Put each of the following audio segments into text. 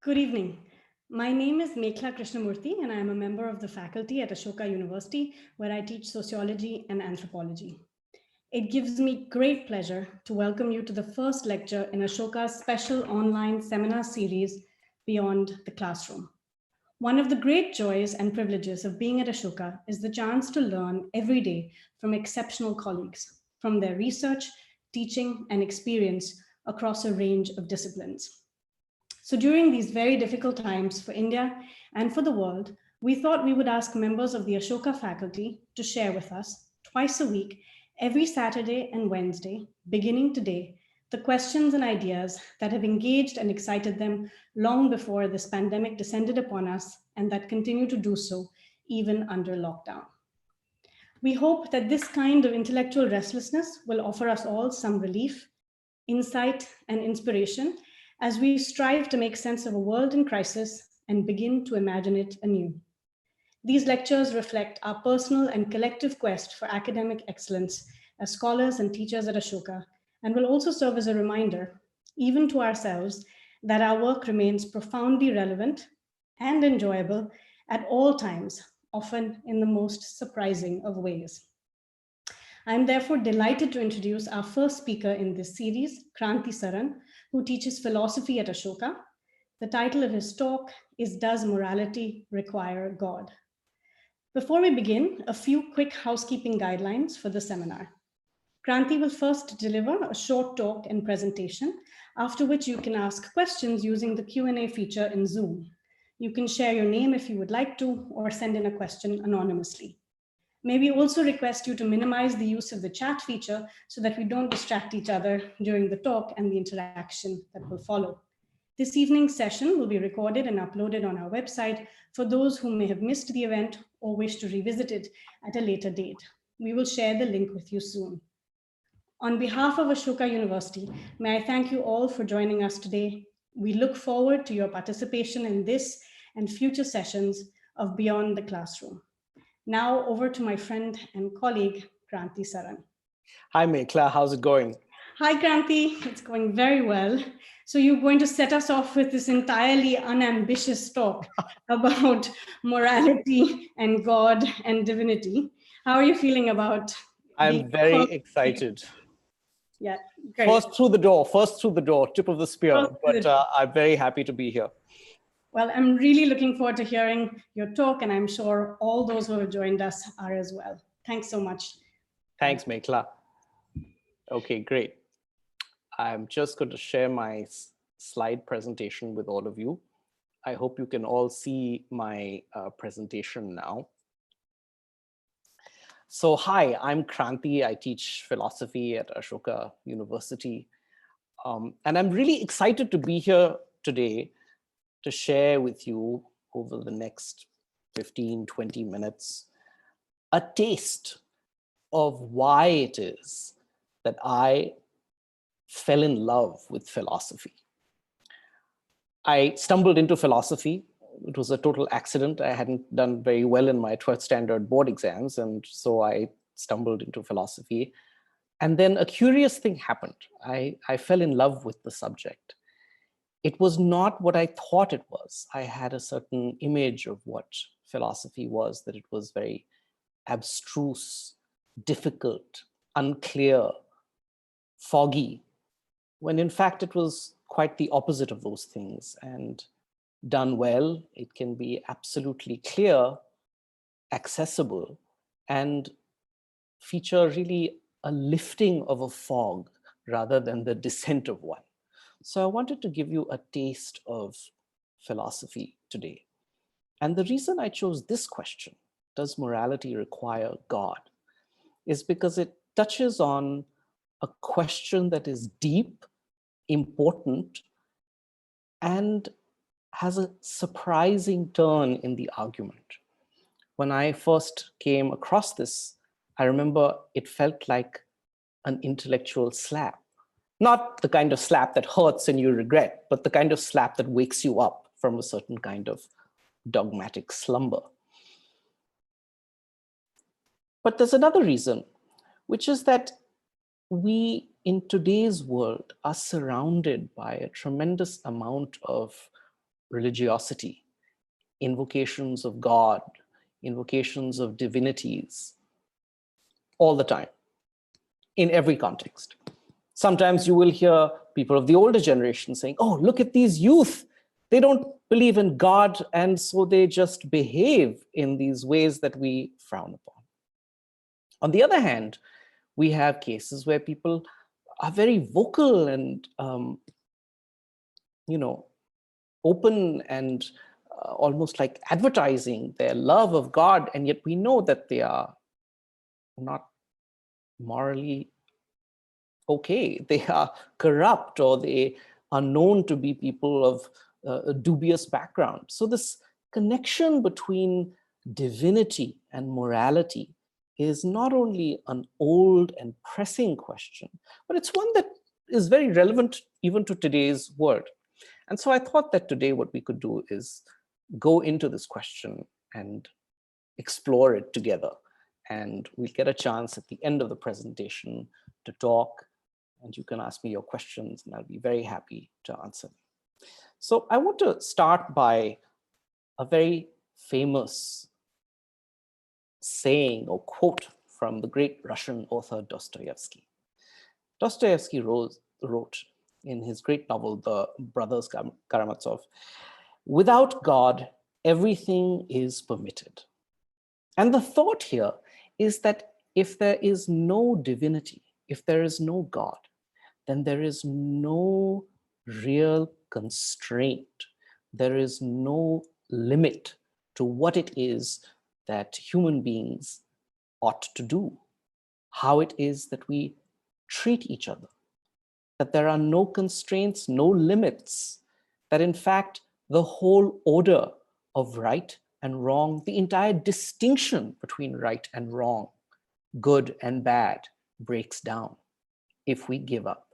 Good evening. My name is Mekhla Krishnamurthy, and I am a member of the faculty at Ashoka University, where I teach sociology and anthropology. It gives me great pleasure to welcome you to the first lecture in Ashoka's special online seminar series, Beyond the Classroom. One of the great joys and privileges of being at Ashoka is the chance to learn every day from exceptional colleagues, from their research, teaching, and experience across a range of disciplines. So during these very difficult times for India and for the world, we thought we would ask members of the Ashoka faculty to share with us twice a week, every Saturday and Wednesday, beginning today, the questions and ideas that have engaged and excited them long before this pandemic descended upon us and that continue to do so even under lockdown. We hope that this kind of intellectual restlessness will offer us all some relief, insight, and inspiration as we strive to make sense of a world in crisis and begin to imagine it anew. These lectures reflect our personal and collective quest for academic excellence as scholars and teachers at Ashoka, and will also serve as a reminder, even to ourselves, that our work remains profoundly relevant and enjoyable at all times, often in the most surprising of ways. I'm therefore delighted to introduce our first speaker in this series, Kranti Saran, who teaches philosophy at Ashoka. The title of his talk is Does Morality Require God? Before we begin, a few quick housekeeping guidelines for the seminar. Kranti will first deliver a short talk and presentation, after which you can ask questions using the Q&A feature in Zoom. You can share your name if you would like to, or send in a question anonymously. May we also request you to minimize the use of the chat feature so that we don't distract each other during the talk and the interaction that will follow. This evening's session will be recorded and uploaded on our website for those who may have missed the event or wish to revisit it at a later date. We will share the link with you soon. On behalf of Ashoka University, may I thank you all for joining us today. We look forward to your participation in this and future sessions of Beyond the Classroom. Now over to my friend and colleague, Kranti Saran. Hi, Mekhla, how's it going? Hi, Kranti, it's going very well. So you're going to set us off with this entirely unambitious talk about morality and God and divinity. How are you feeling about? I'm very excited. Yeah, great. First through the door, tip of the spear, but I'm very happy to be here. Well, I'm really looking forward to hearing your talk, and I'm sure all those who have joined us are as well. Thanks so much. Thanks, Mekhla. Okay, great. I'm just going to share my slide presentation with all of you. I hope you can all see my presentation now. So hi, I'm Kranti. I teach philosophy at Ashoka University. And I'm really excited to be here today to share with you over the next 15, 20 minutes, a taste of why it is that I fell in love with philosophy. I stumbled into philosophy. It was a total accident. I hadn't done very well in my 12th standard board exams, and so I stumbled into philosophy. And then a curious thing happened. I fell in love with the subject. It was not what I thought it was. I had a certain image of what philosophy was, that it was very abstruse, difficult, unclear, foggy, when in fact it was quite the opposite of those things. And done well, it can be absolutely clear, accessible, and feature really a lifting of a fog rather than the descent of one. So I wanted to give you a taste of philosophy today. And the reason I chose this question, does morality require God, is because it touches on a question that is deep, important, and has a surprising turn in the argument. When I first came across this, I remember it felt like an intellectual slap. Not the kind of slap that hurts and you regret, but the kind of slap that wakes you up from a certain kind of dogmatic slumber. But there's another reason, which is that we in today's world are surrounded by a tremendous amount of religiosity, invocations of God, invocations of divinities, all the time, in every context. Sometimes you will hear people of the older generation saying, oh, look at these youth. They don't believe in God, and so they just behave in these ways that we frown upon. On the other hand, we have cases where people are very vocal and, open and almost like advertising their love of God, and yet we know that they are not morally okay. They are corrupt, or they are known to be people of a dubious background. So this connection between divinity and morality is not only an old and pressing question, but it's one that is very relevant even to today's world. And so I thought that today what we could do is go into this question and explore it together. And we'll get a chance at the end of the presentation to talk, and you can ask me your questions, and I'll be very happy to answer them. So I want to start by a very famous saying or quote from the great Russian author Dostoyevsky. Dostoyevsky wrote in his great novel, The Brothers Karamazov, "Without God, everything is permitted." And the thought here is that if there is no divinity, if there is no God, then there is no real constraint. There is no limit to what it is that human beings ought to do, how it is that we treat each other, that there are no constraints, no limits, that in fact, the whole order of right and wrong, the entire distinction between right and wrong, good and bad, breaks down if we give up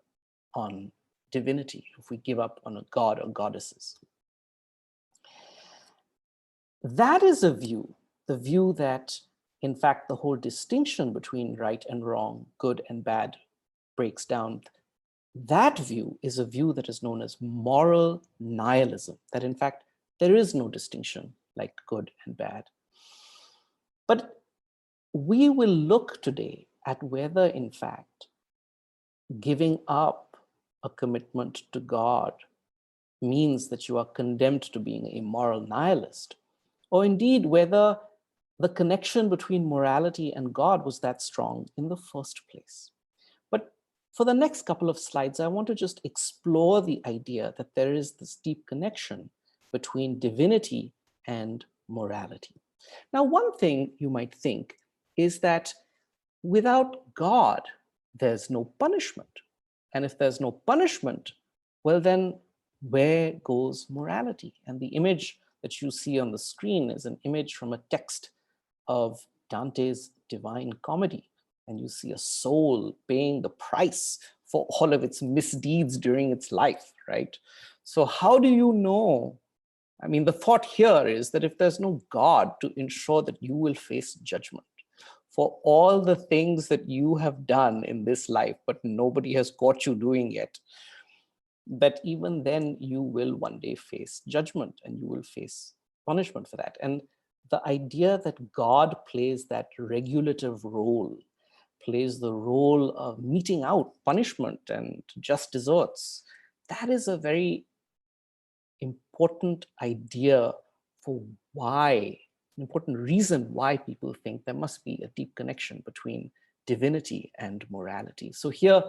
on divinity, if we give up on a god or goddesses. That is a view, the view that, in fact, the whole distinction between right and wrong, good and bad, breaks down. That view is a view that is known as moral nihilism, that in fact, there is no distinction like good and bad. But we will look today at whether, in fact, giving up a commitment to God means that you are condemned to being a moral nihilist, or indeed whether the connection between morality and God was that strong in the first place. But for the next couple of slides, I want to just explore the idea that there is this deep connection between divinity and morality. Now, one thing you might think is that without God, there's no punishment. And if there's no punishment, well, then where goes morality? And the image that you see on the screen is an image from a text of Dante's Divine Comedy. And you see a soul paying the price for all of its misdeeds during its life, right? So how do you know? I mean, the thought here is that if there's no God to ensure that you will face judgment for all the things that you have done in this life, but nobody has caught you doing it, that even then you will one day face judgment and you will face punishment for that. And the idea that God plays that regulative role, plays the role of meting out punishment and just desserts, that is a very important idea for why, an important reason why people think there must be a deep connection between divinity and morality. So here,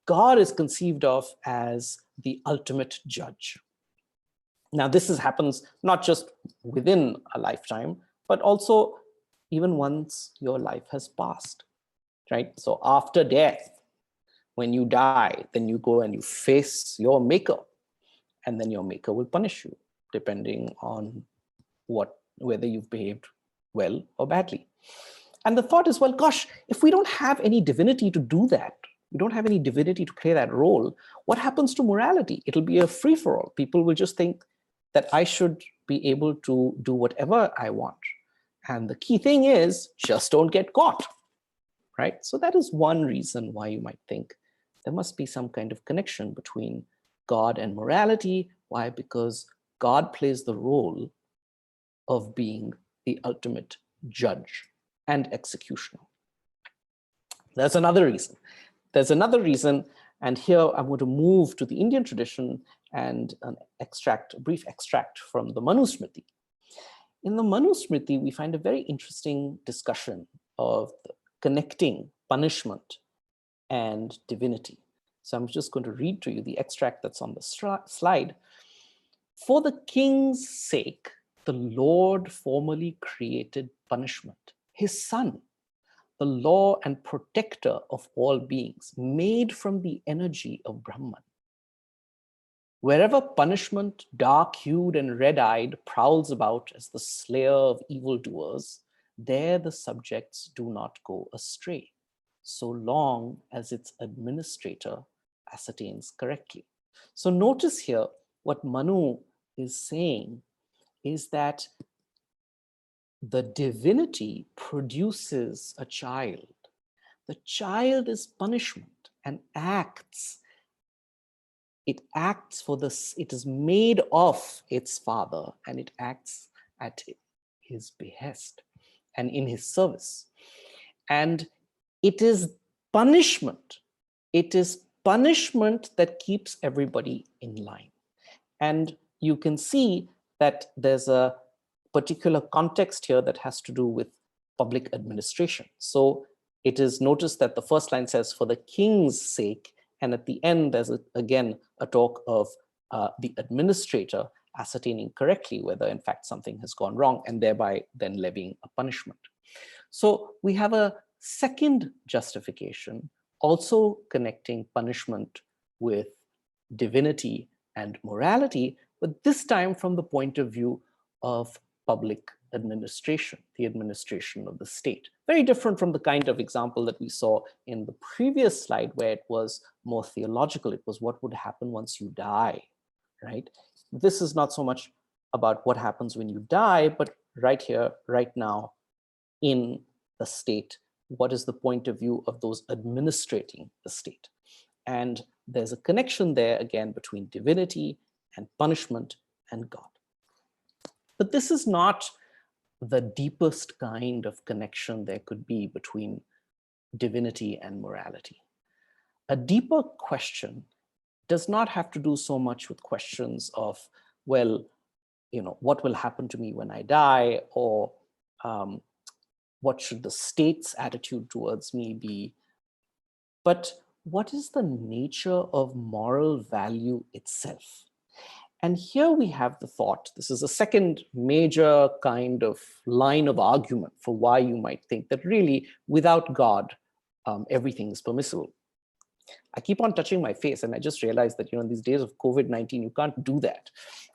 God is conceived of as the ultimate judge. Now, this happens not just within a lifetime, but also even once your life has passed, right? So after death, when you die, then you go and you face your maker, and then your maker will punish you, depending on whether you've behaved well or badly. And the thought is, well, gosh, if we don't have any divinity to do that, we don't have any divinity to play that role, what happens to morality? It'll be a free-for-all. People will just think that I should be able to do whatever I want. And the key thing is, just don't get caught, right? So that is one reason why you might think there must be some kind of connection between God and morality. Why? Because God plays the role of being the ultimate judge and executioner. There's another reason. There's another reason, and here I'm going to move to the Indian tradition and an extract, a brief extract from the Manu Smriti. In the Manu Smriti, we find a very interesting discussion of connecting punishment and divinity. So I'm just going to read to you the extract that's on the slide. For the king's sake, the Lord formerly created punishment, his son, the law and protector of all beings, made from the energy of Brahman. Wherever punishment, dark-hued and red-eyed, prowls about as the slayer of evildoers, there the subjects do not go astray, so long as its administrator ascertains correctly. So notice here what Manu is saying is that the divinity produces a child. The child is punishment and acts. It acts for this, it is made of its father, and it acts at his behest and in his service. And it is punishment. It is punishment that keeps everybody in line. And you can see that there's a particular context here that has to do with public administration. So it is noticed that the first line says, for the king's sake, and at the end, there's again a talk of the administrator ascertaining correctly whether in fact something has gone wrong, and thereby then levying a punishment. So we have a second justification, also connecting punishment with divinity and morality, but this time from the point of view of public administration, the administration of the state. Very different from the kind of example that we saw in the previous slide, where it was more theological. It was what would happen once you die, right? This is not so much about what happens when you die, but right here, right now, in the state, what is the point of view of those administrating the state? And there's a connection there, again, between divinity and punishment and God. But this is not the deepest kind of connection there could be between divinity and morality. A deeper question does not have to do so much with questions of, well, you know, what will happen to me when I die, or what should the state's attitude towards me be, but what is the nature of moral value itself? And here we have the thought, this is a second major kind of line of argument for why you might think that really without God, everything is permissible. I keep on touching my face, and I just realized that, you know, in these days of COVID-19, you can't do that.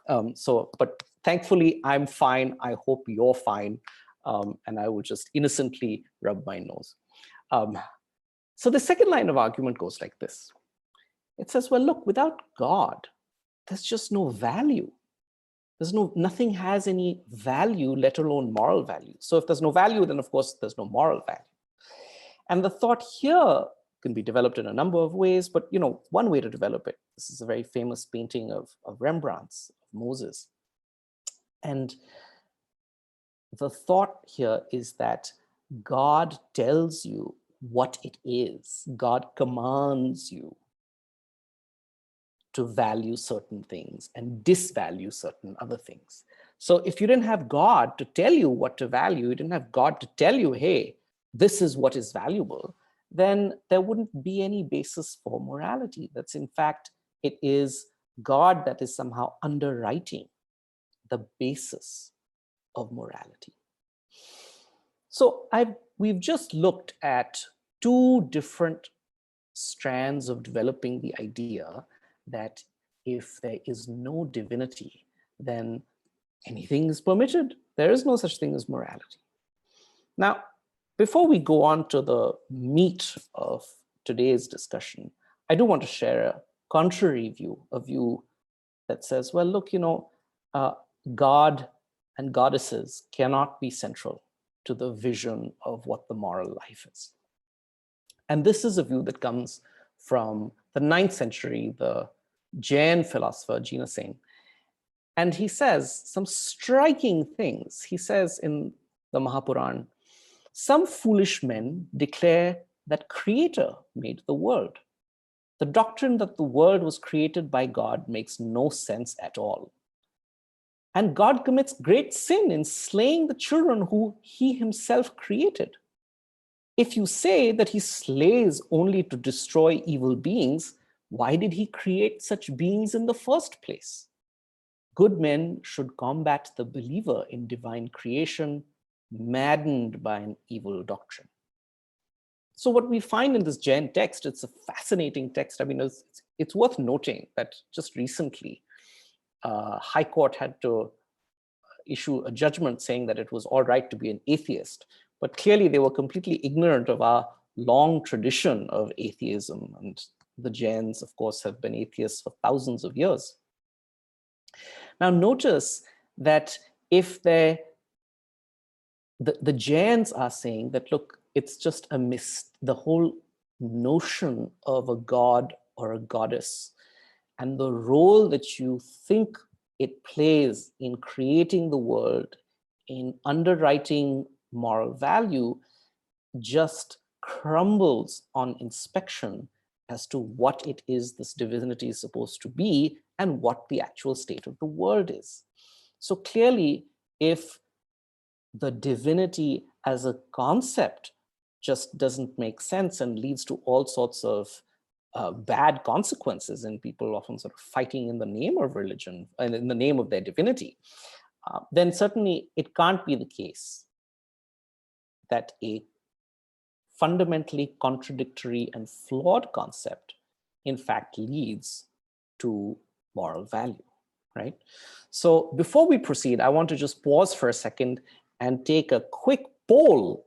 But thankfully, I'm fine. I hope you're fine. And I will just innocently rub my nose. So the second line of argument goes like this. It says, well, look, without God, there's just no value. Nothing has any value, let alone moral value. So if there's no value, then of course there's no moral value. And the thought here can be developed in a number of ways, but you know, one way to develop it, this is a very famous painting of Rembrandt's, of Moses. And the thought here is that God tells you what it is. God commands you to value certain things and disvalue certain other things. So if you didn't have God to tell you what to value, you didn't have God to tell you, hey, this is what is valuable, then there wouldn't be any basis for morality. That's in fact, it is God that is somehow underwriting the basis of morality. So we've just looked at two different strands of developing the idea that if there is no divinity, then anything is permitted. There is no such thing as morality. Now, before we go on to the meat of today's discussion, I do want to share a contrary view, a view that says, well, look, you know, God and goddesses cannot be central to the vision of what the moral life is. And this is a view that comes from the 9th century, the Jain philosopher Jain. And he says some striking things. He says in the Mahapuran, some foolish men declare that Creator made the world. The doctrine that the world was created by God makes no sense at all. And God commits great sin in slaying the children who he himself created. If you say that he slays only to destroy evil beings, why did he create such beings in the first place? Good men should combat the believer in divine creation, maddened by an evil doctrine. So what we find in this Jain text, it's a fascinating text. I mean, it's worth noting that just recently, High Court had to issue a judgment saying that it was all right to be an atheist. But clearly they were completely ignorant of our long tradition of atheism. And the Jains, of course, have been atheists for thousands of years. Now notice that if the Jains are saying that, look, it's just a the whole notion of a god or a goddess and the role that you think it plays in creating the world, in underwriting moral value, just crumbles on inspection as to what it is this divinity is supposed to be and what the actual state of the world is. So clearly, if the divinity as a concept just doesn't make sense and leads to all sorts of bad consequences, and people often sort of fighting in the name of religion and in the name of their divinity, then certainly it can't be the case that a fundamentally contradictory and flawed concept in fact leads to moral value, right? So before we proceed, I want to just pause for a second and take a quick poll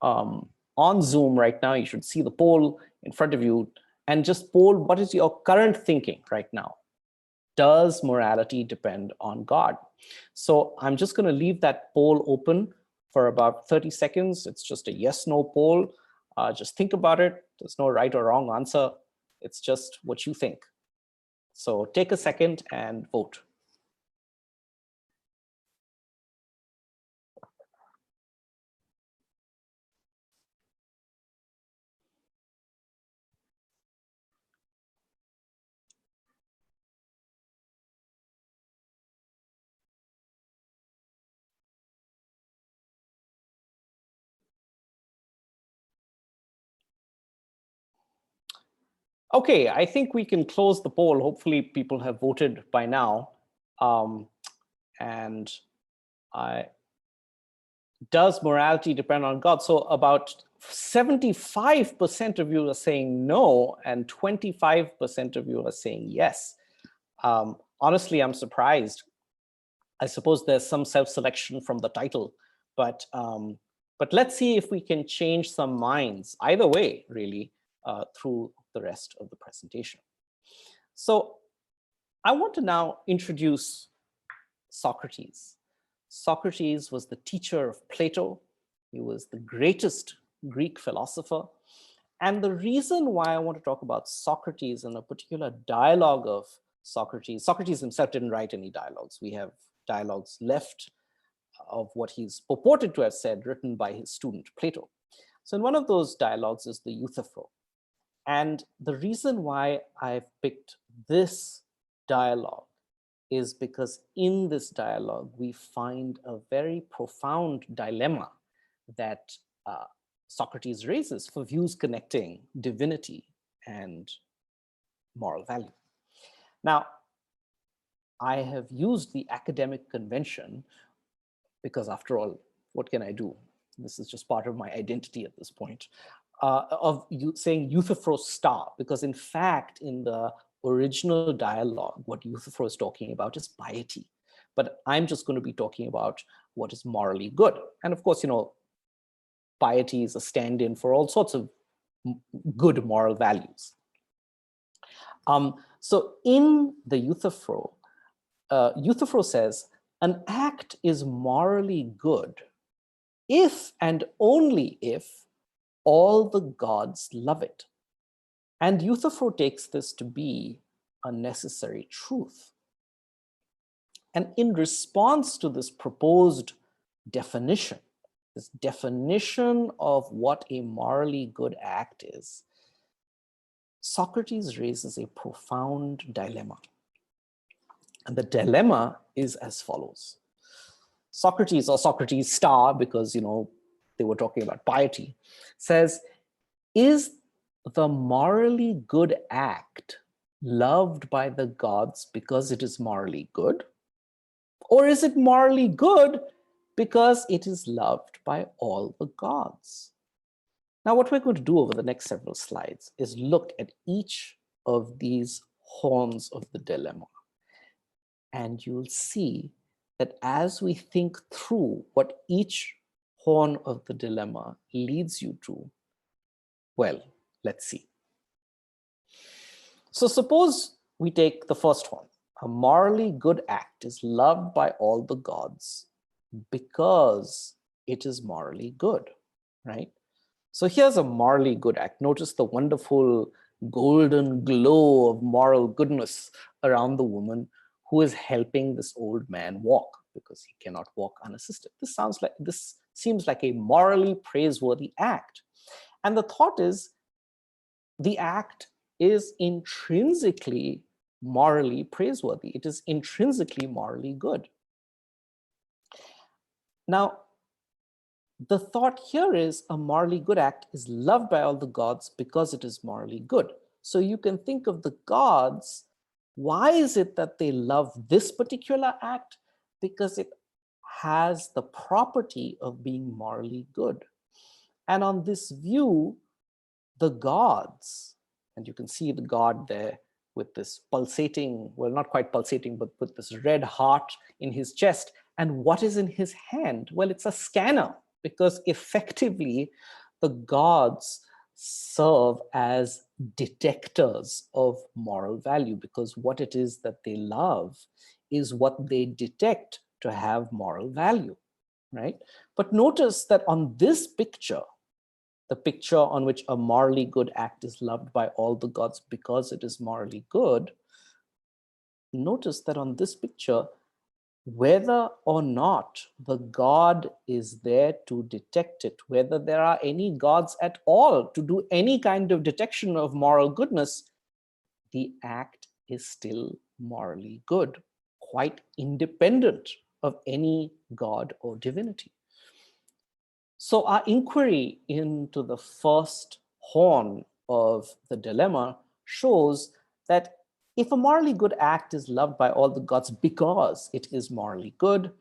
on Zoom right now. You should see the poll in front of you and just poll, what is your current thinking right now? Does morality depend on God? So I'm just going to leave that poll open for about 30 seconds. It's just a yes/no poll. Just think about it. There's no right or wrong answer. It's just what you think. So take a second and vote. Okay, I think we can close the poll. Hopefully people have voted by now. And does morality depend on God? So about 75% of you are saying no, and 25% of you are saying yes. Honestly, I'm surprised. I suppose there's some self-selection from the title, but let's see if we can change some minds either way, really, through the rest of the presentation. So I want to now introduce Socrates. Socrates was the teacher of Plato. He was the greatest Greek philosopher. And the reason why I want to talk about Socrates and a particular dialogue of Socrates himself didn't write any dialogues. We have dialogues left of what he's purported to have said, written by his student Plato. So in one of those dialogues is the Euthyphro. And the reason why I've picked this dialogue is because in this dialogue, we find a very profound dilemma that Socrates raises for views connecting divinity and moral value. Now, I have used the academic convention because after all, what can I do? This is just part of my identity at this point, of saying Euthyphro star, because in fact, in the original dialogue, what Euthyphro is talking about is piety. But I'm just going to be talking about what is morally good. And of course, piety is a stand-in for all sorts of good moral values. So in the Euthyphro, Euthyphro says, an act is morally good if and only if all the gods love it. And Euthyphro takes this to be a necessary truth. And in response to this proposed definition, this definition of what a morally good act is, Socrates raises a profound dilemma. And the dilemma is as follows. Socrates, or Socrates star, because they were talking about piety, says, is the morally good act loved by the gods because it is morally good? Or is it morally good because it is loved by all the gods? Now, what we're going to do over the next several slides is look at each of these horns of the dilemma. And you'll see that as we think through what each horn of the dilemma leads you to, well, let's see. So suppose we take the first horn. A morally good act is loved by all the gods because it is morally good, right? So here's a morally good act. Notice the wonderful golden glow of moral goodness around the woman who is helping this old man walk because he cannot walk unassisted. This seems like a morally praiseworthy act. And the thought is, the act is intrinsically morally praiseworthy. It is intrinsically morally good. Now, the thought here is a morally good act is loved by all the gods because it is morally good. So you can think of the gods. Why is it that they love this particular act? Because it has the property of being morally good. And on this view, the gods, and you can see the god there with this pulsating, well, not quite pulsating, but with this red heart in his chest. And what is in his hand? Well, it's a scanner, because effectively the gods serve as detectors of moral value, because what it is that they love is what they detect to have moral value, right? But notice that on this picture, the picture on which a morally good act is loved by all the gods because it is morally good, notice that on this picture, whether or not the god is there to detect it, whether there are any gods at all to do any kind of detection of moral goodness, the act is still morally good, quite independent of any god or divinity. So our inquiry into the first horn of the dilemma shows that if a morally good act is loved by all the gods because it is morally good,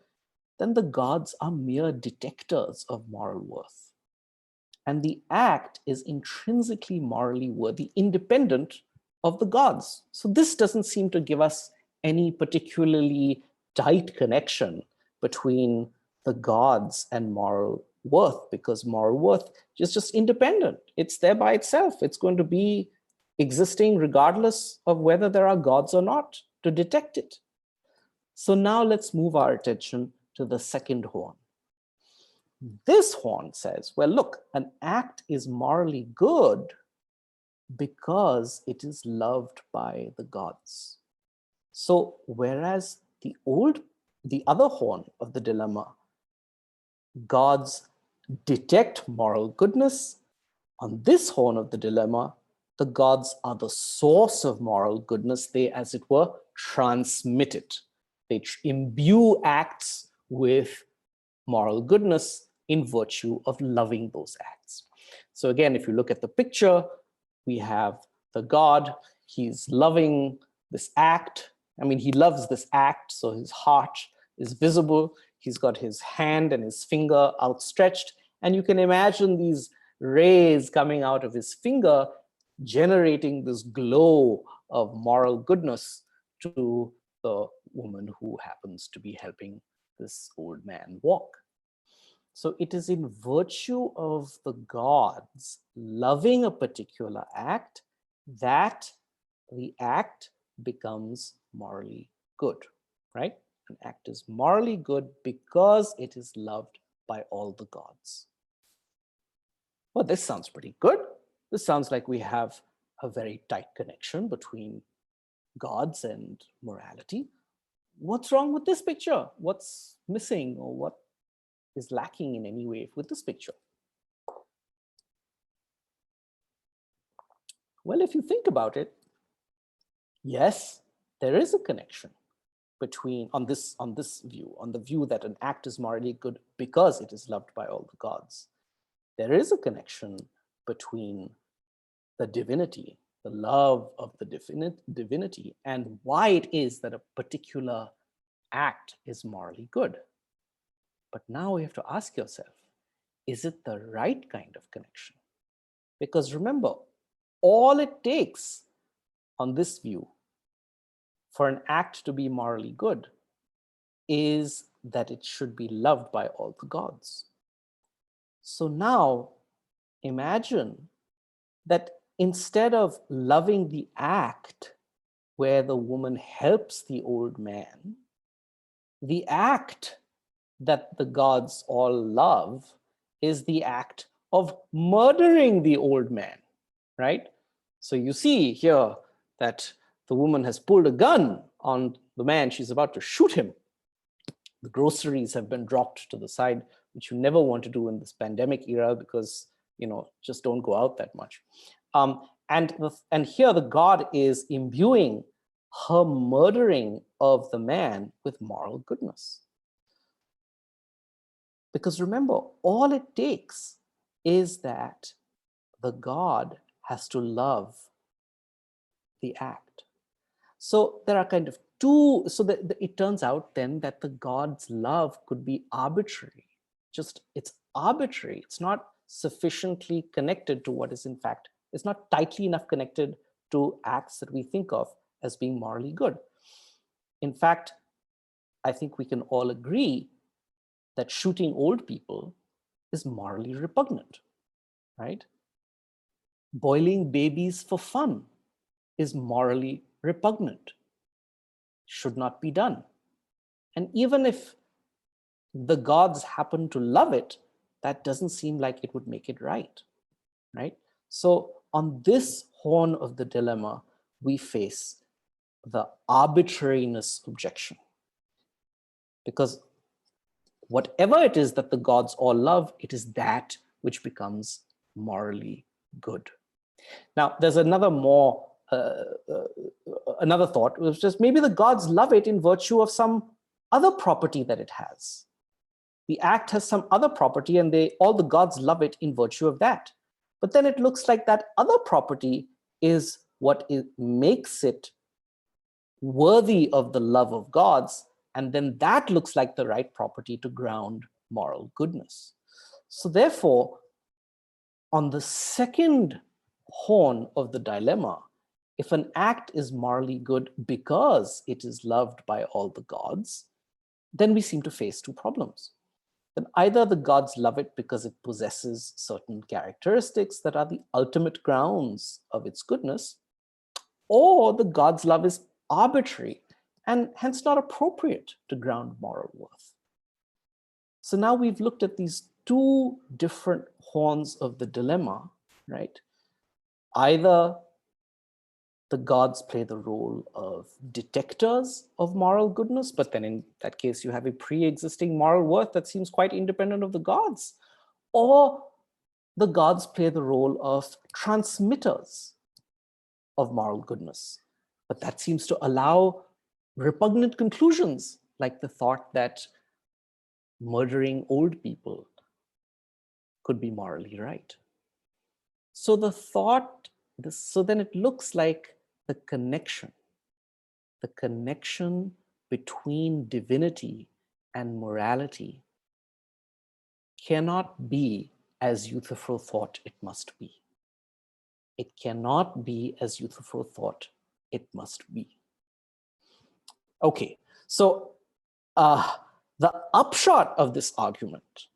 then the gods are mere detectors of moral worth. And the act is intrinsically morally worthy, independent of the gods. So this doesn't seem to give us any particularly tight connection between the gods and moral worth, because moral worth is just independent. It's there by itself. It's going to be existing regardless of whether there are gods or not to detect it. So now let's move our attention to the second horn. This horn says, well, look, an act is morally good because it is loved by the gods. So whereas the other horn of the dilemma, gods detect moral goodness, on this horn of the dilemma, the gods are the source of moral goodness. They, as it were, transmit it. They imbue acts with moral goodness in virtue of loving those acts. So again, if you look at the picture, we have the god, he's loving this act. I mean, he loves this act, so his heart is visible. He's got his hand and his finger outstretched, and you can imagine these rays coming out of his finger, generating this glow of moral goodness to the woman who happens to be helping this old man walk. So it is in virtue of the gods loving a particular act that the act becomes morally good, right? An act is morally good because it is loved by all the gods. Well, this sounds pretty good. This sounds like we have a very tight connection between gods and morality. what's wrong with this picture? What's missing, or what is lacking in any way with this picture? Well, if you think about it, yes, there is a connection between, on the view that an act is morally good because it is loved by all the gods. There is a connection between the divinity, the love of the divinity, and why it is that a particular act is morally good. But now you have to ask yourself, is it the right kind of connection? Because remember, all it takes on this view for an act to be morally good is that it should be loved by all the gods. So now imagine that instead of loving the act where the woman helps the old man, the act that the gods all love is the act of murdering the old man, right? So you see here that the woman has pulled a gun on the man. She's about to shoot him. The groceries have been dropped to the side, which you never want to do in this pandemic era because, just don't go out that much. And here the god is imbuing her murdering of the man with moral goodness. Because remember, all it takes is that the god has to love the act. So there are kind of two, so that it turns out then that the god's love could be arbitrary. It's arbitrary. It's not sufficiently connected to what is in fact, it's not tightly enough connected to acts that we think of as being morally good. In fact, I think we can all agree that shooting old people is morally repugnant, right? Boiling babies for fun is morally repugnant, should not be done. And even if the gods happen to love it, that doesn't seem like it would make it right? So on this horn of the dilemma, we face the arbitrariness objection. Because whatever it is that the gods all love, it is that which becomes morally good. Now, there's another another thought, which is just maybe the gods love it in virtue of some other property that it has. The act has some other property and all the gods love it in virtue of that. But then it looks like that other property is what makes it worthy of the love of gods. And then that looks like the right property to ground moral goodness. So therefore, on the second horn of the dilemma, if an act is morally good because it is loved by all the gods, then we seem to face two problems. Then either the gods love it because it possesses certain characteristics that are the ultimate grounds of its goodness, or the gods' love is arbitrary and hence not appropriate to ground moral worth. So now we've looked at these two different horns of the dilemma, right? Either the gods play the role of detectors of moral goodness, but then in that case, you have a pre-existing moral worth that seems quite independent of the gods. Or the gods play the role of transmitters of moral goodness. But that seems to allow repugnant conclusions, like the thought that murdering old people could be morally right. So so then it looks like the connection between divinity and morality cannot be as Euthyphro thought it must be. It cannot be as Euthyphro thought it must be. Okay, so the upshot of this argument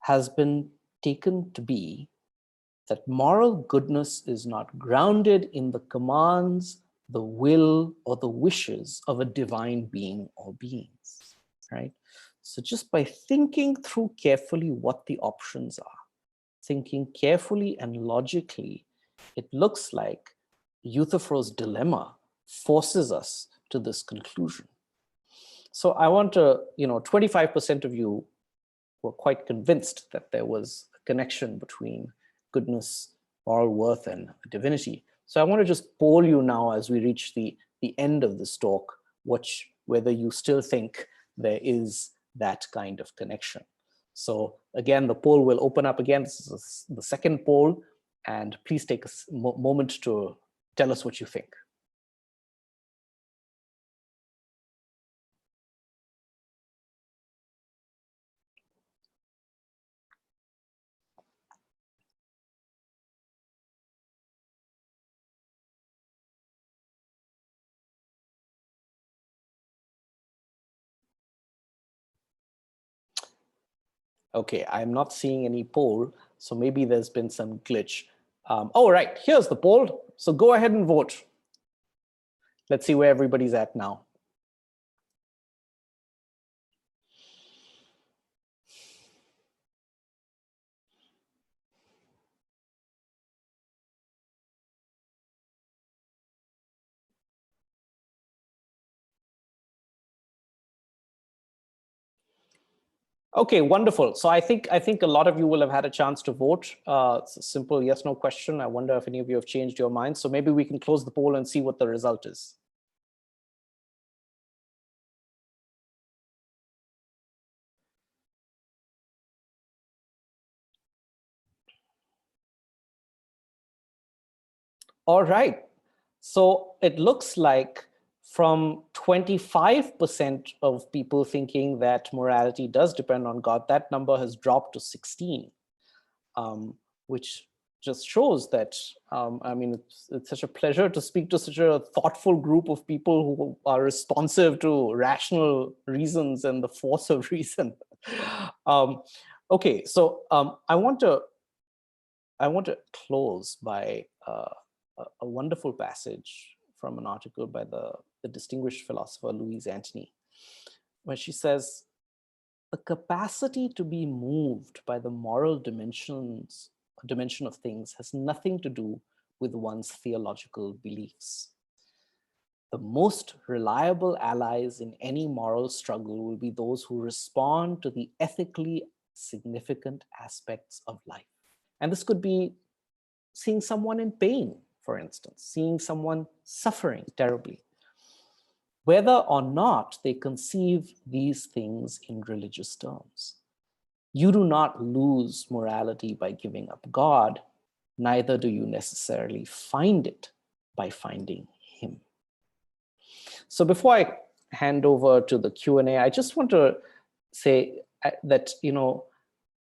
has been taken to be that moral goodness is not grounded in the commands, the will, or the wishes of a divine being or beings, right? So just by thinking through carefully what the options are, thinking carefully and logically, it looks like Euthyphro's dilemma forces us to this conclusion. So I want to, 25% of you were quite convinced that there was a connection between goodness, moral worth, and divinity. So I want to just poll you now as we reach the end of this talk, whether you still think there is that kind of connection. So again, the poll will open up again. This is the second poll, and please take a moment to tell us what you think. Okay, I'm not seeing any poll, so maybe there's been some glitch. Oh, right, here's the poll. So go ahead and vote. Let's see where everybody's at now. Okay, wonderful. So I think a lot of you will have had a chance to vote. It's a simple yes, no question. I wonder if any of you have changed your minds. So maybe we can close the poll and see what the result is. All right. So it looks like from 25% of people thinking that morality does depend on God, that number has dropped to 16, which just shows that, I mean, it's such a pleasure to speak to such a thoughtful group of people who are responsive to rational reasons and the force of reason. Okay, so I want to close by a wonderful passage from an article by the distinguished philosopher Louise Antony, where she says, the capacity to be moved by the moral dimension of things has nothing to do with one's theological beliefs. The most reliable allies in any moral struggle will be those who respond to the ethically significant aspects of life. And this could be seeing someone in pain, for instance, seeing someone suffering terribly, whether or not they conceive these things in religious terms. You do not lose morality by giving up God, neither do you necessarily find it by finding him. So before I hand over to the Q&A, I just want to say that,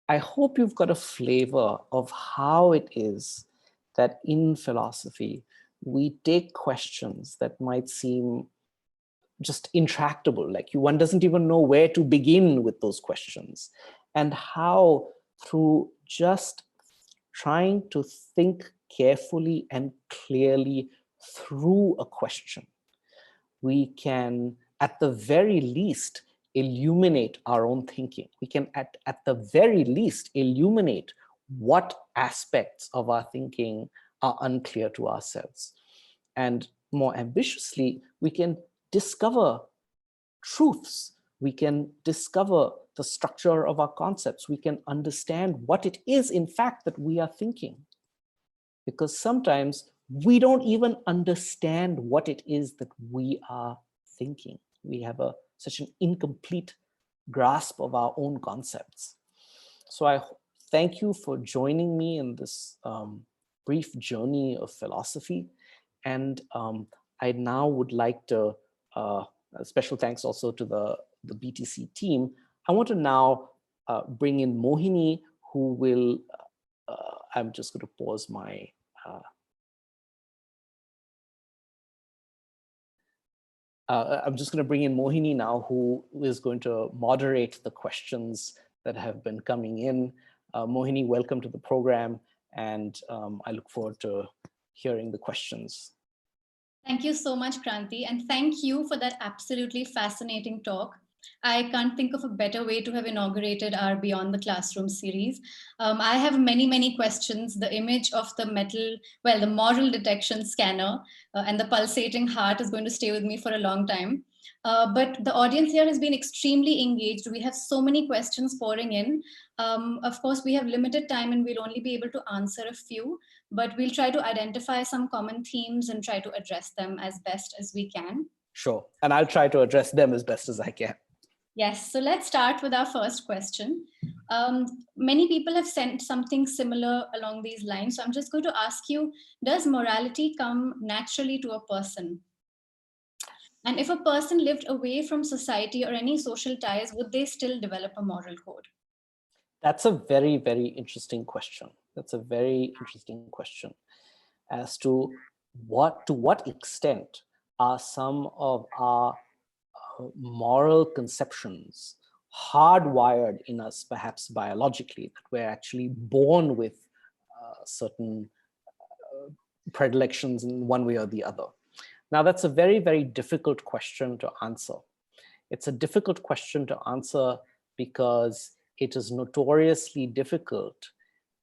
I hope you've got a flavor of how it is that in philosophy, we take questions that might seem just intractable, like one doesn't even know where to begin with those questions, and how through just trying to think carefully and clearly through a question, we can, at the very least, illuminate our own thinking. We can, at the very least, illuminate what aspects of our thinking are unclear to ourselves. And more ambitiously, we can discover truths. We can discover the structure of our concepts. We can understand what it is, in fact, that we are thinking. Because sometimes we don't even understand what it is that we are thinking. We have such an incomplete grasp of our own concepts. So I thank you for joining me in this brief journey of philosophy. And I now would like to, special thanks also to the BTC team. I want to now bring in Mohini, who will, I'm just going to pause my, I'm just going to bring in Mohini now, who is going to moderate the questions that have been coming in. Mohini, welcome to the program, and I look forward to hearing the questions. Thank you so much, Kranti, and thank you for that absolutely fascinating talk. I can't think of a better way to have inaugurated our Beyond the Classroom series. I have many, many questions. The image of the the moral detection scanner and the pulsating heart is going to stay with me for a long time. But the audience here has been extremely engaged. We have so many questions pouring in. Of course, we have limited time and we'll only be able to answer a few, but we'll try to identify some common themes and try to address them as best as we can. Sure. And I'll try to address them as best as I can. Yes, so let's start with our first question. Many people have sent something similar along these lines. So I'm just going to ask you, does morality come naturally to a person? And if a person lived away from society or any social ties, would they still develop a moral code? That's a very, very interesting question. That's a very interesting question as to what extent are some of our moral conceptions hardwired in us, perhaps biologically, that we're actually born with certain predilections in one way or the other. Now, that's a very, very difficult question to answer. It's a difficult question to answer because it is notoriously difficult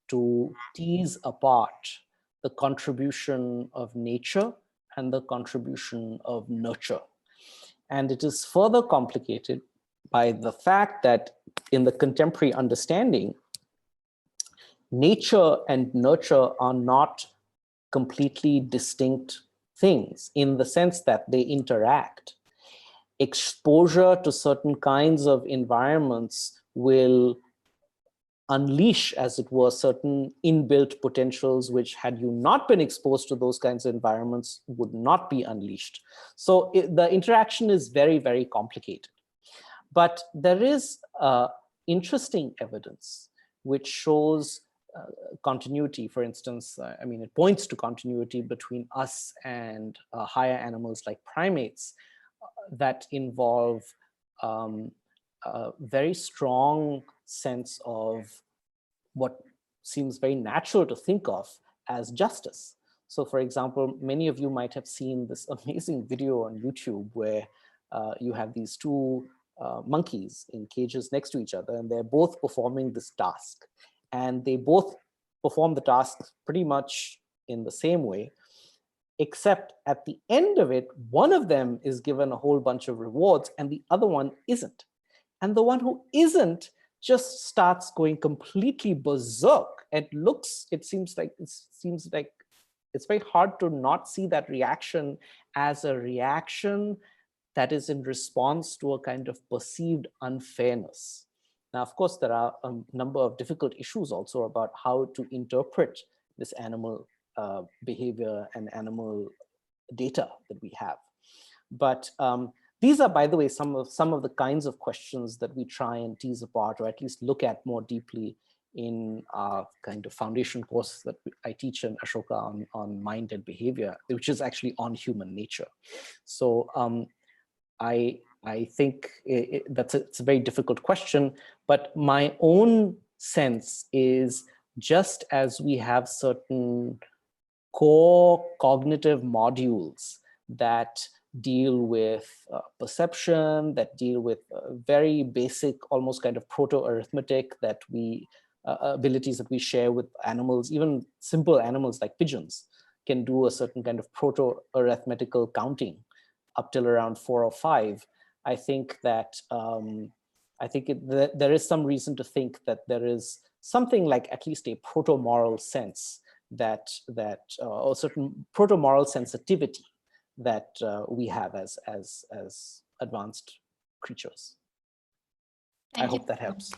to tease apart the contribution of nature and the contribution of nurture. And it is further complicated by the fact that in the contemporary understanding, nature and nurture are not completely distinct things in the sense that they interact. Exposure to certain kinds of environments will unleash, as it were, certain inbuilt potentials, which had you not been exposed to those kinds of environments would not be unleashed. So the interaction is very, very complicated. But there is interesting evidence which shows continuity. For instance, I mean, it points to continuity between us and higher animals like primates that involve a very strong sense of what seems very natural to think of as justice. So, for example, many of you might have seen this amazing video on YouTube where you have these two monkeys in cages next to each other, and they're both performing this task. And they both perform the task pretty much in the same way, except at the end of it, one of them is given a whole bunch of rewards and the other one isn't. And the one who isn't just starts going completely berserk. It seems like it's very hard to not see that reaction as a reaction that is in response to a kind of perceived unfairness. Now, of course, there are a number of difficult issues also about how to interpret this animal behavior and animal data that we have. But these are, by the way, some of the kinds of questions that we try and tease apart, or at least look at more deeply in our kind of foundation course that I teach in Ashoka on mind and behavior, which is actually on human nature. So I think it's a very difficult question, but my own sense is just as we have certain core cognitive modules that deal with perception, that deal with very basic, almost kind of proto-arithmetic that abilities that we share with animals, even simple animals like pigeons can do a certain kind of proto-arithmetical counting up till around 4 or 5. I think that there is some reason to think that there is something like at least a proto-moral sense or certain proto-moral sensitivity that we have as advanced creatures. I hope that helps.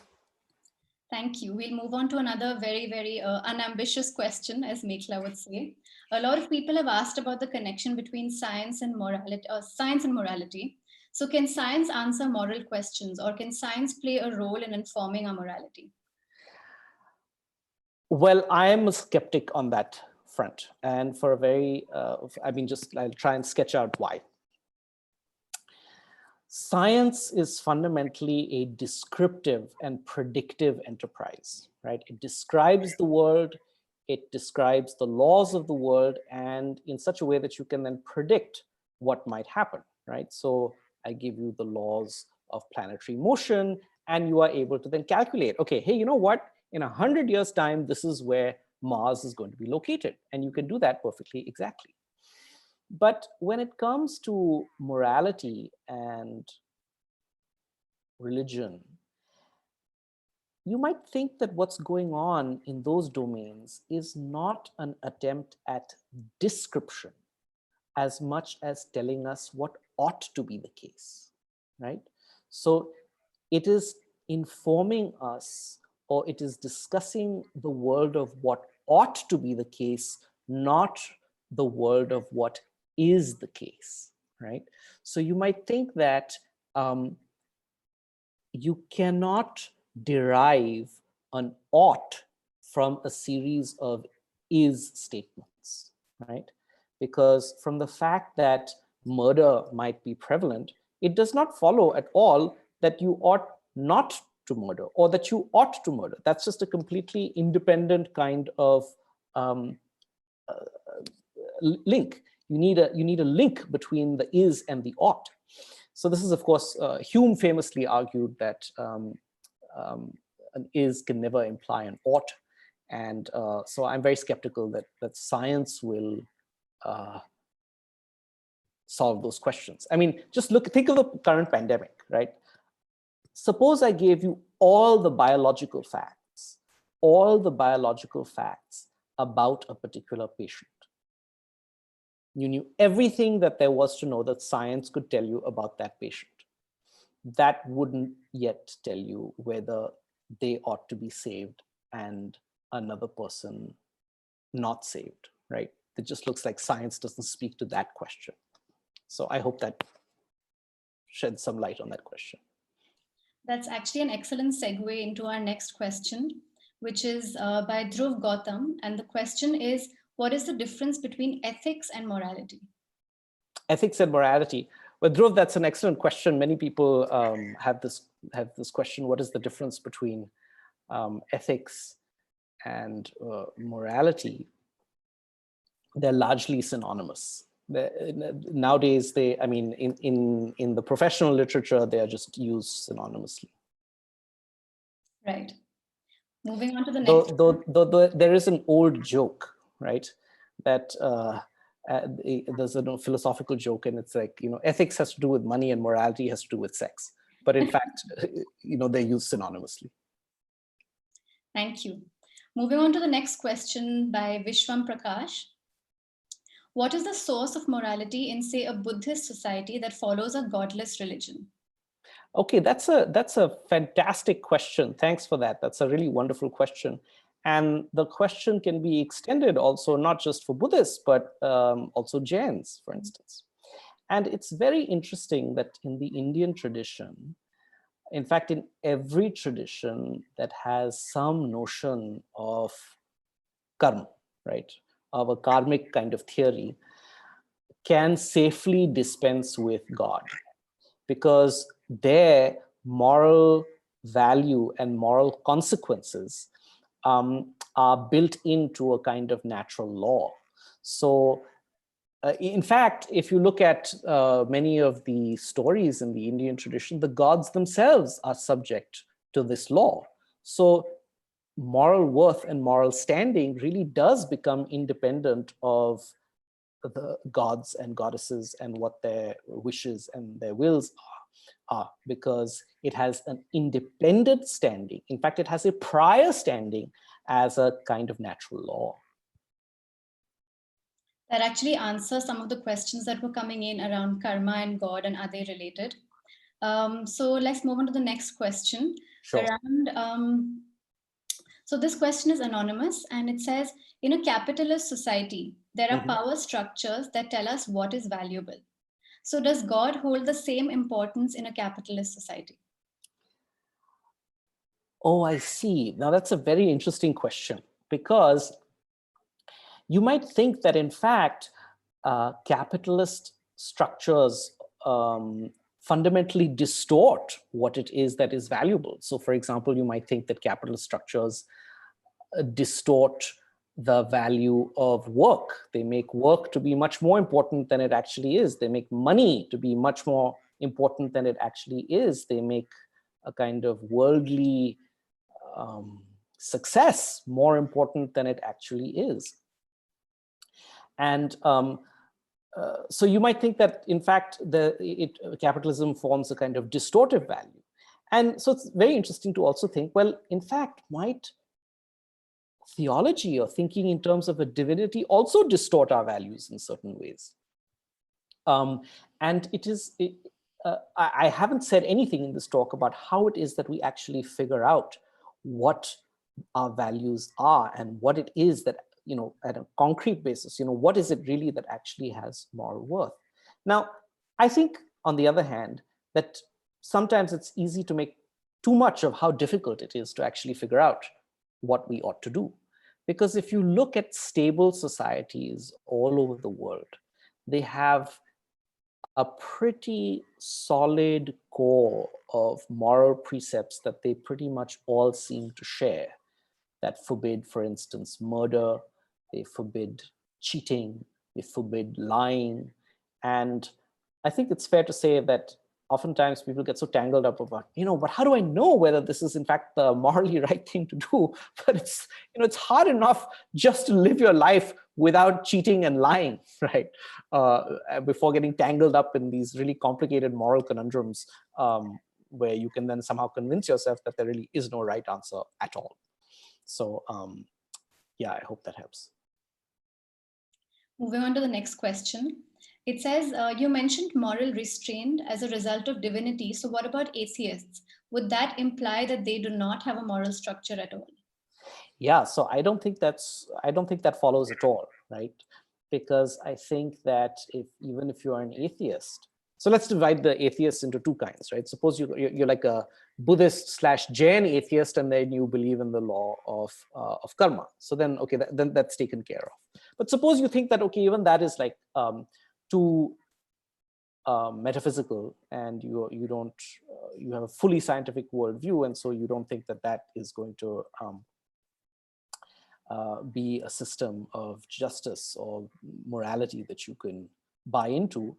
Thank you. We'll move on to another very, very unambitious question, as Mekhla would say. A lot of people have asked about the connection between science and morality. So can science answer moral questions, or can science play a role in informing our morality? Well, I am a skeptic on that front. And for a very, I'll try and sketch out why. Science is fundamentally a descriptive and predictive enterprise, right? It describes the world, it describes the laws of the world, and in such a way that you can then predict what might happen, right? So I give you the laws of planetary motion, and you are able to then calculate, okay, hey, you know what? In 100 years' time, this is where Mars is going to be located. And you can do that perfectly exactly. But when it comes to morality and religion, you might think that what's going on in those domains is not an attempt at description as much as telling us what ought to be the case, right? So it is informing us, or it is discussing the world of what ought to be the case, not the world of what is the case, right? So you might think that you cannot derive an ought from a series of is statements, right? Because from the fact that murder might be prevalent, it does not follow at all that you ought not to murder or that you ought to murder. That's just a completely independent kind of link. You need a link between the is and the ought. So this is, of course, Hume famously argued that an is can never imply an ought. And so I'm very skeptical that science will solve those questions. I mean, just think of the current pandemic, right? Suppose I gave you all the biological facts about a particular patient. You knew everything that there was to know that science could tell you about that patient. That wouldn't yet tell you whether they ought to be saved and another person not saved, right? It just looks like science doesn't speak to that question. So I hope that sheds some light on that question. That's actually an excellent segue into our next question, which is by Dhruv Gotham. And the question is, what is the difference between ethics and morality? Ethics and morality. Well, Dhruv, that's an excellent question. Many people have this question: what is the difference between ethics and morality? They're largely synonymous. Nowadays, in the professional literature, they are just used synonymously. Right. Moving on to the next. Though there is an old joke, right? That there's a philosophical joke, and it's like, ethics has to do with money and morality has to do with sex. But in fact, they're used synonymously. Thank you. Moving on to the next question by Vishwam Prakash. What is the source of morality in, say, a Buddhist society that follows a godless religion? Okay, that's a fantastic question. Thanks for that. That's a really wonderful question. And the question can be extended also not just for Buddhists, but also Jains, for instance. And it's very interesting that in the Indian tradition, in fact, in every tradition that has some notion of karma, right, of a karmic kind of theory, can safely dispense with God, because their moral value and moral consequences are built into a kind of natural law. So in fact, if you look at many of the stories in the Indian tradition, the gods themselves are subject to this law. So moral worth and moral standing really does become independent of the gods and goddesses and what their wishes and their wills are, because it has an independent standing. In fact, it has a prior standing as a kind of natural law. That actually answers some of the questions that were coming in around karma and God, and are they related? So let's move on to the next question. Sure. So this question is anonymous, and it says, in a capitalist society, there are power structures that tell us what is valuable. So does God hold the same importance in a capitalist society? Oh, I see. Now that's a very interesting question, because you might think that in fact, capitalist structures fundamentally distort what it is that is valuable. So for example, you might think that capitalist structures distort the value of work. They make work to be much more important than it actually is. They make money to be much more important than it actually is. They make a kind of worldly success more important than it actually is. And so you might think that, in fact, capitalism forms a kind of distortive value. And so it's very interesting to also think, well, in fact, might theology or thinking in terms of a divinity also distort our values in certain ways? And I haven't said anything in this talk about how it is that we actually figure out what our values are and what it is that, at a concrete basis, what is it really that actually has moral worth? Now, I think, on the other hand, that sometimes it's easy to make too much of how difficult it is to actually figure out what we ought to do. Because if you look at stable societies all over the world, they have a pretty solid core of moral precepts that they pretty much all seem to share, that forbid, for instance, murder, they forbid cheating, they forbid lying. And I think it's fair to say that oftentimes people get so tangled up about, but how do I know whether this is in fact the morally right thing to do? But it's hard enough just to live your life without cheating and lying, right? Before getting tangled up in these really complicated moral conundrums, where you can then somehow convince yourself that there really is no right answer at all. So yeah, I hope that helps. Moving on to the next question. It says, you mentioned moral restraint as a result of divinity. So what about atheists? Would that imply that they do not have a moral structure at all? Yeah, so I don't think that follows at all, right? Because I think that even if you are an atheist, so let's divide the atheists into two kinds, right? Suppose you're like a Buddhist / Jain atheist, and then you believe in the law of karma. So then, okay, then that's taken care of. But suppose you think that, okay, even that is like too metaphysical, and you have a fully scientific worldview, and so you don't think that is going to be a system of justice or morality that you can buy into.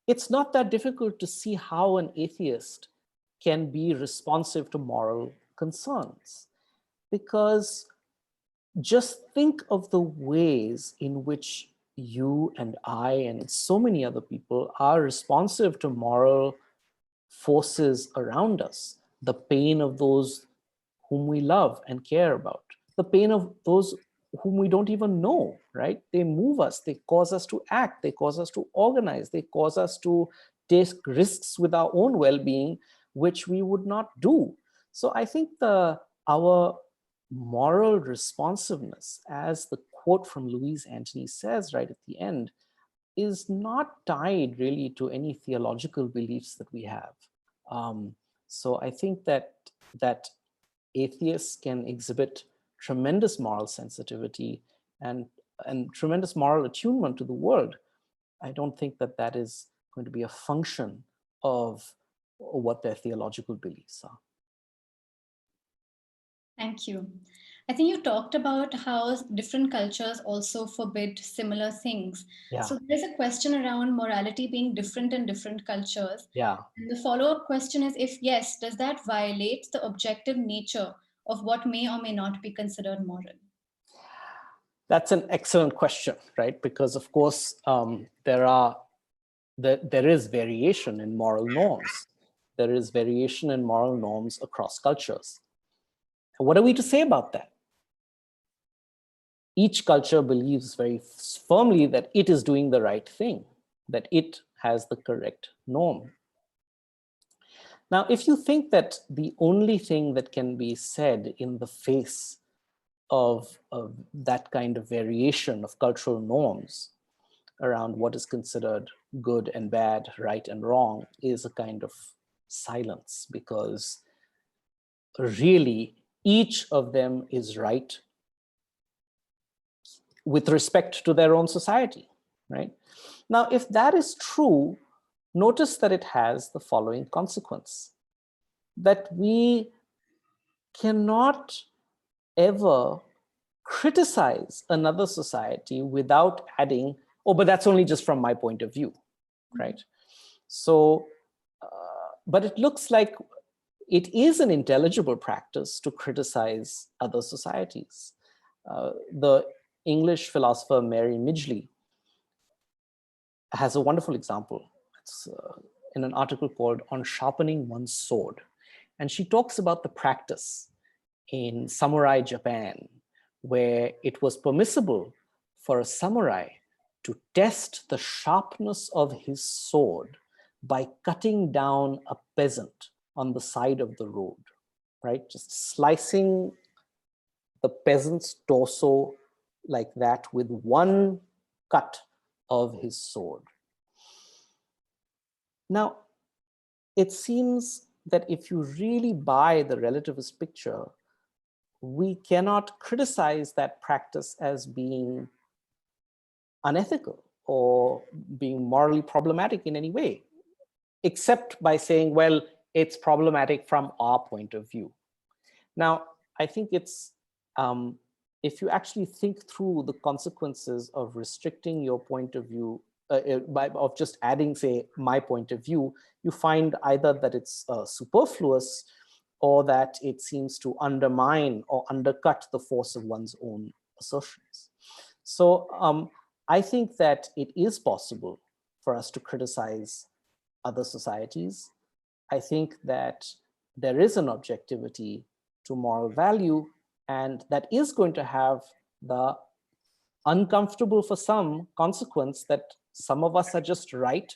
It's not that difficult to see how an atheist can be responsive to moral concerns, because just think of the ways in which you and I and so many other people are responsive to moral forces around us. The pain of those whom we love and care about, the pain of those whom we don't even know, right? They move us, they cause us to act, they cause us to organize, they cause us to take risks with our own well-being, which we would not do. So I think our moral responsiveness, as the quote from Louise Antony says right at the end, is not tied really to any theological beliefs that we have. So I think that atheists can exhibit tremendous moral sensitivity and tremendous moral attunement to the world. I don't think that is going to be a function of what their theological beliefs are. Thank you. I think you talked about how different cultures also forbid similar things. Yeah. So there's a question around morality being different in different cultures. Yeah. And the follow-up question is, if yes, does that violate the objective nature of what may or may not be considered moral? That's an excellent question, right? Because of course, there is variation in moral norms. There is variation in moral norms across cultures. And what are we to say about that? Each culture believes very firmly that it is doing the right thing, that it has the correct norm. Now, if you think that the only thing that can be said in the face of that kind of variation of cultural norms around what is considered good and bad, right and wrong, is a kind of silence, because really each of them is right with respect to their own society, right? Now, if that is true, notice that it has the following consequence, that we cannot ever criticize another society without adding, oh, but that's only just from my point of view, right? So, but it looks like it is an intelligible practice to criticize other societies. The English philosopher Mary Midgley has a wonderful example. It's in an article called On Sharpening One's Sword. And she talks about the practice in samurai Japan, where it was permissible for a samurai to test the sharpness of his sword by cutting down a peasant on the side of the road, right? Just slicing the peasant's torso like that with one cut of his sword. Now, it seems that if you really buy the relativist picture, we cannot criticize that practice as being unethical or being morally problematic in any way, except by saying, well, it's problematic from our point of view. Now, I think it's, if you actually think through the consequences of restricting your point of view, of just adding, say, my point of view, you find either that it's superfluous or that it seems to undermine or undercut the force of one's own assertions. So I think that it is possible for us to criticize other societies. I think that there is an objectivity to moral value, and that is going to have the uncomfortable for some consequence that some of us are just right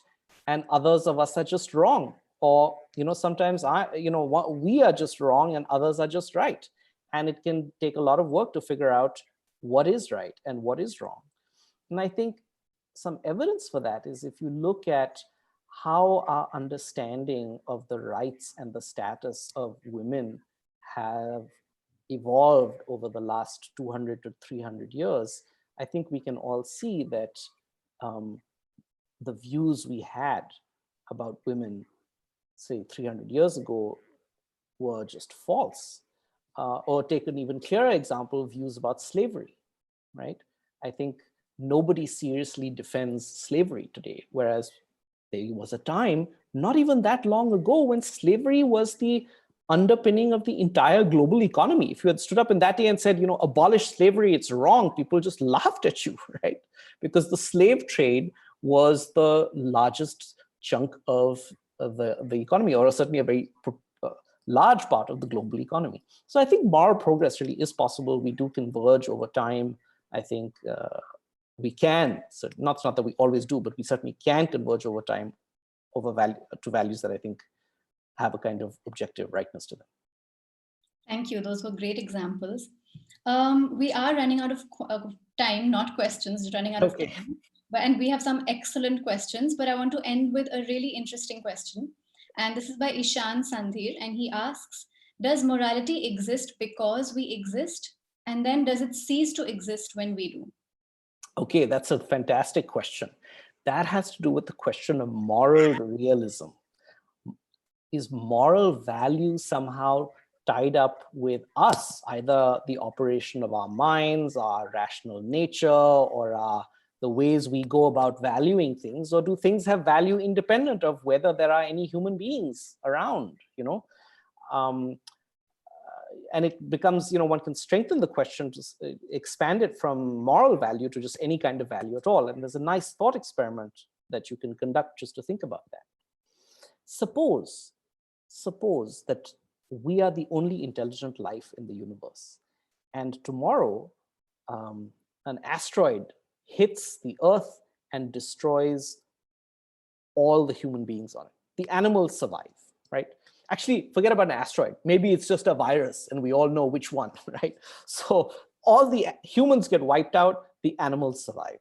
and others of us are just wrong. Or, sometimes we are just wrong and others are just right. And it can take a lot of work to figure out what is right and what is wrong. And I think some evidence for that is if you look at how our understanding of the rights and the status of women have evolved over the last 200 to 300 years, I think we can all see that the views we had about women, say 300 years ago, were just false. Or take an even clearer example, views about slavery, right? I think nobody seriously defends slavery today, whereas there was a time, not even that long ago, when slavery was the underpinning of the entire global economy. If you had stood up in that day and said, abolish slavery, it's wrong, people just laughed at you, right? Because the slave trade was the largest chunk of the economy, or certainly a very large part of the global economy. So I think moral progress really is possible. We do converge over time. I think we can, so not that we always do, but we certainly can converge over time over to values that I think have a kind of objective rightness to them. Thank you. Those were great examples. We are running out of time, not questions, running out of time. And we have some excellent questions, but I want to end with a really interesting question. And this is by Ishan Sandhir, and he asks, does morality exist because we exist? And then does it cease to exist when we do? Okay, that's a fantastic question. That has to do with the question of moral realism. Is moral value somehow tied up with us, either the operation of our minds, our rational nature, or the ways we go about valuing things, or do things have value independent of whether there are any human beings around, and it becomes, one can strengthen the question to expand it from moral value to just any kind of value at all. And there's a nice thought experiment that you can conduct just to think about that. Suppose that we are the only intelligent life in the universe, and tomorrow an asteroid hits the Earth and destroys all the human beings on it. The animals survive, right? Actually, forget about an asteroid. Maybe it's just a virus and we all know which one, right? So all the humans get wiped out, the animals survive.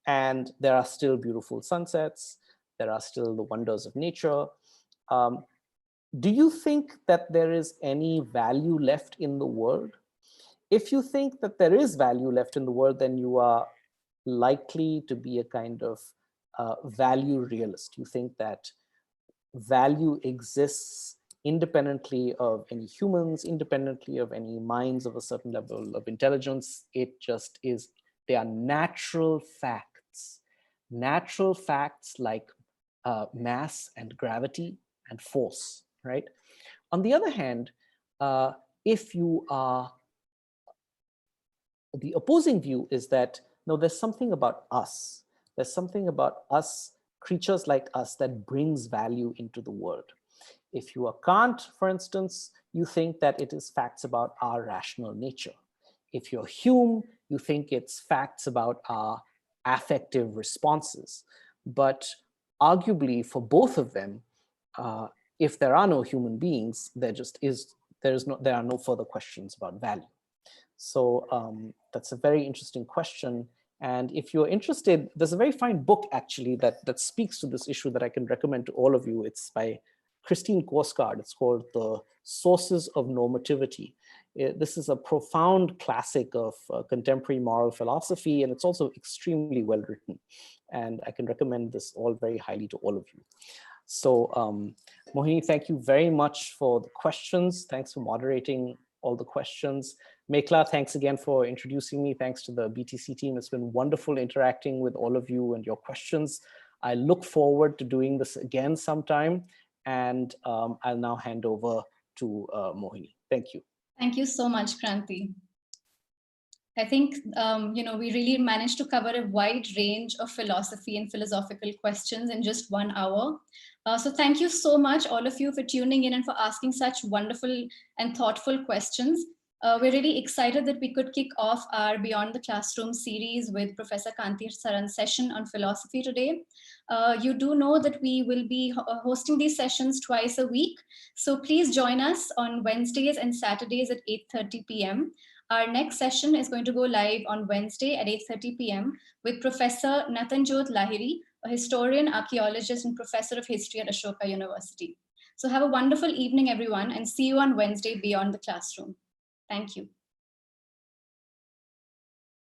And there are still beautiful sunsets. There are still the wonders of nature. Do you think that there is any value left in the world? If you think that there is value left in the world, then you are likely to be a kind of value realist. You think that value exists independently of any humans, independently of any minds of a certain level of intelligence. It just is, they are natural facts like mass and gravity and force, right? On the other hand, if you are, the opposing view is that, no, there's something about us. There's something about us, creatures like us, that brings value into the world. If you are Kant, for instance, you think that it is facts about our rational nature. If you're Hume, you think it's facts about our affective responses. But arguably for both of them, if there are no human beings, there are no further questions about value. So that's a very interesting question. And if you're interested, there's a very fine book actually that speaks to this issue that I can recommend to all of you. It's by Christine Korsgaard. It's called The Sources of Normativity. This is a profound classic of contemporary moral philosophy, and it's also extremely well written. And I can recommend this all very highly to all of you. So Mohini, thank you very much for the questions. Thanks for moderating all the questions. Mekla, thanks again for introducing me. Thanks to the BTC team. It's been wonderful interacting with all of you and your questions. I look forward to doing this again sometime. And I'll now hand over to Mohini. Thank you. Thank you so much, Kranti. I think, we really managed to cover a wide range of philosophy and philosophical questions in just 1 hour. So thank you so much, all of you, for tuning in and for asking such wonderful and thoughtful questions. We're really excited that we could kick off our Beyond the Classroom series with Professor Kranti Saran's session on philosophy today. You do know that we will be hosting these sessions twice a week. So please join us on Wednesdays and Saturdays at 8:30 p.m. Our next session is going to go live on Wednesday at 8:30 p.m. with Professor Natanjot Lahiri, a historian, archaeologist, and professor of history at Ashoka University. So have a wonderful evening, everyone, and see you on Wednesday Beyond the Classroom. Thank you.